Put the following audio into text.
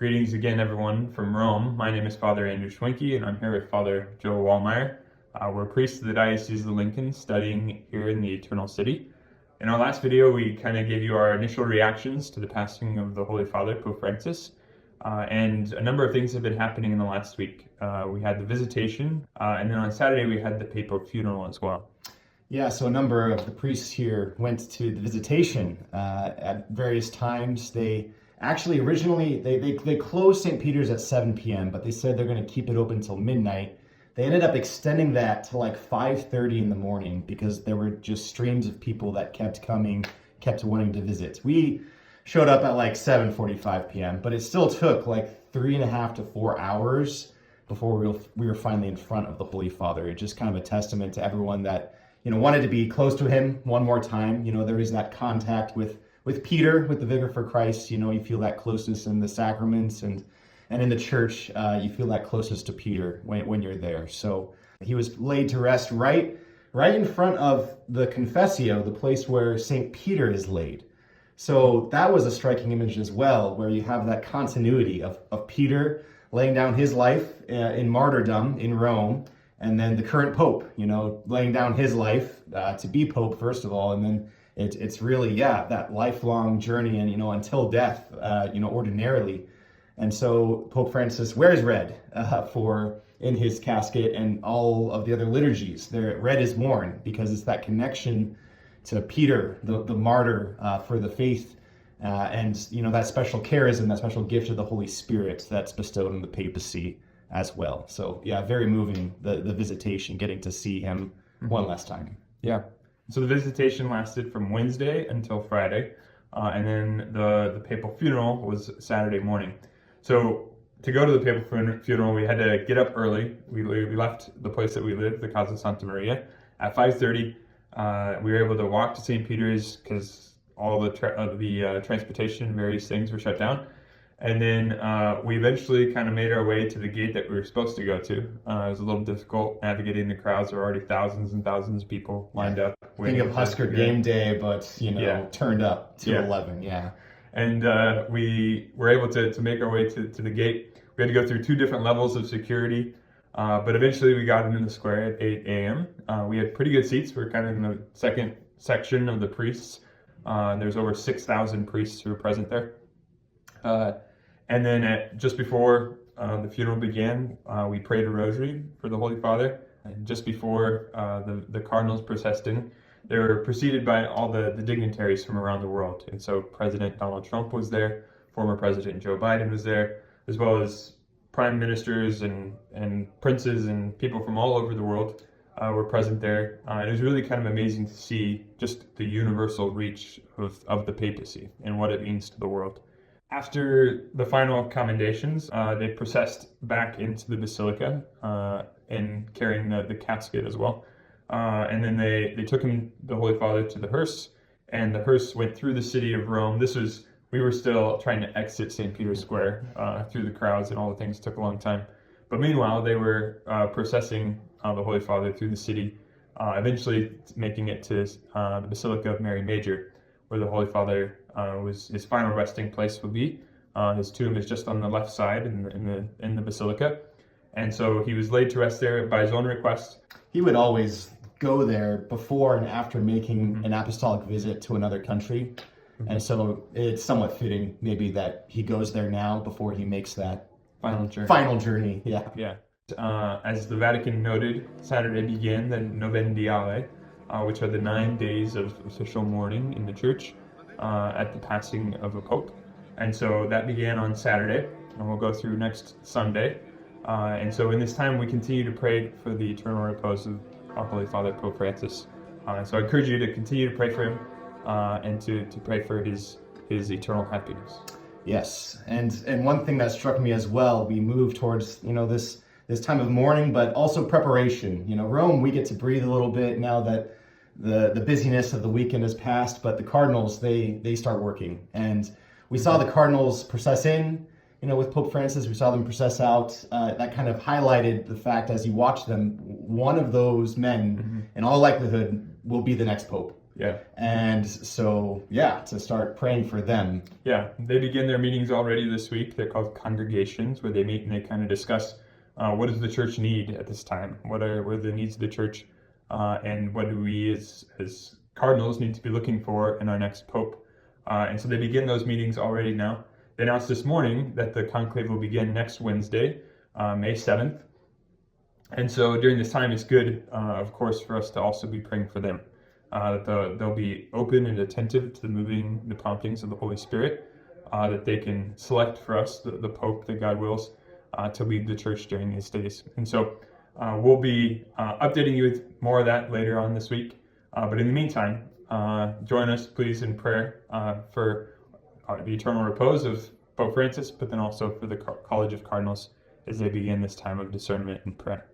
Greetings again, everyone, from Rome. My name is Father Andrew Schwenka, and I'm here with Father Joe Wahlmeier. We're priests of the Diocese of Lincoln, studying here in the Eternal City. In our last video, we kind of gave you our initial reactions to the passing of the Holy Father, Pope Francis, and a number of things have been happening in the last week. We had the Visitation, and then on Saturday we had the Papal Funeral as well. Yeah, so a number of the priests here went to the Visitation at various times. They actually originally, they closed St. Peter's at 7 p.m., but they said they're going to keep it open until midnight. They ended up extending that to like 5:30 in the morning because there were just streams of people that kept coming, kept wanting to visit. We showed up at like 7:45 p.m., but it still took like 3.5 to 4 hours before we were finally in front of the Holy Father. It's just kind of a testament to everyone that, wanted to be close to him one more time. There is that contact with Peter, with the Vicar for Christ. You feel that closeness in the sacraments and in the church. You feel that closeness to Peter when you're there. So he was laid to rest right in front of the Confessio, the place where St. Peter is laid. So that was a striking image as well, where you have that continuity of Peter laying down his life in martyrdom in Rome, and then the current Pope, laying down his life to be Pope, first of all, and then it's really, that lifelong journey and, until death, ordinarily. And so Pope Francis wears red in his casket and all of the other liturgies. Red is worn because it's that connection to Peter, the martyr for the faith, and, that special charism, that special gift of the Holy Spirit that's bestowed on the papacy as well. So, very moving, the Visitation, getting to see him one last time. Yeah. So the Visitation lasted from Wednesday until Friday, and then the Papal Funeral was Saturday morning. So to go to the Papal Funeral, we had to get up early. We left the place that we live, the Casa Santa Maria, at 5:30. We were able to walk to St. Peter's because all the transportation, various things were shut down. And then we eventually kind of made our way to the gate that we were supposed to go to. It was a little difficult navigating the crowds. There were already thousands and thousands of people lined up. Think of Husker game day, but, turned up to 11, And we were able to make our way to the gate. We had to go through 2 different levels of security, but eventually we got into the square at 8 a.m. We had pretty good seats. We were kind of in the second section of the priests. There's over 6,000 priests who were present there. And then just before the funeral began, we prayed a rosary for the Holy Father. And just before the Cardinals processed in, they were preceded by all the dignitaries from around the world. And so President Donald Trump was there, former President Joe Biden was there, as well as prime ministers and princes and people from all over the world were present there. It was really kind of amazing to see just the universal reach of the papacy and what it means to the world. After the final commendations, they processed back into the basilica and carrying the casket as well. And then they took the Holy Father, to the hearse, and the hearse went through the city of Rome. We were still trying to exit St. Peter's Square through the crowds and all the things. Took a long time. But meanwhile, they were processing the Holy Father through the city, eventually making it to the Basilica of Mary Major, where the Holy Father his final resting place would be. His tomb is just on the left side in the basilica, and so he was laid to rest there by his own request. He would always go there before and after making an apostolic visit to another country, and so it's somewhat fitting maybe that he goes there now before he makes that final journey. Yeah. As the Vatican noted, Saturday began the Novendiale, which are the 9 days of official mourning in the church at the passing of a pope. And so that began on Saturday, and we'll go through next Sunday. And so in this time, we continue to pray for the eternal repose of our Holy Father, Pope Francis. So I encourage you to continue to pray for him and to pray for his eternal happiness. Yes, and one thing that struck me as well, we move towards, this time of mourning, but also preparation. Rome, we get to breathe a little bit now that the busyness of the weekend has passed, but the Cardinals, they start working. And we saw the Cardinals process in, with Pope Francis. We saw them process out. That kind of highlighted the fact, as you watch them, one of those men, in all likelihood, will be the next Pope. Yeah. And so, yeah, to start praying for them. Yeah, they begin their meetings already this week. They're called congregations, where they meet and they kind of discuss what does the church need at this time? What are the needs of the church? And what do we as cardinals need to be looking for in our next pope? And so they begin those meetings already now. They announced this morning that the conclave will begin next Wednesday, May 7th. And so during this time, it's good, of course, for us to also be praying for them, that they'll be open and attentive to the promptings of the Holy Spirit, that they can select for us the Pope that God wills to lead the church during these days. And so we'll be updating you with more of that later on this week. But in the meantime, join us, please, in prayer for the eternal repose of Pope Francis, but then also for the College of Cardinals as they begin this time of discernment and prayer.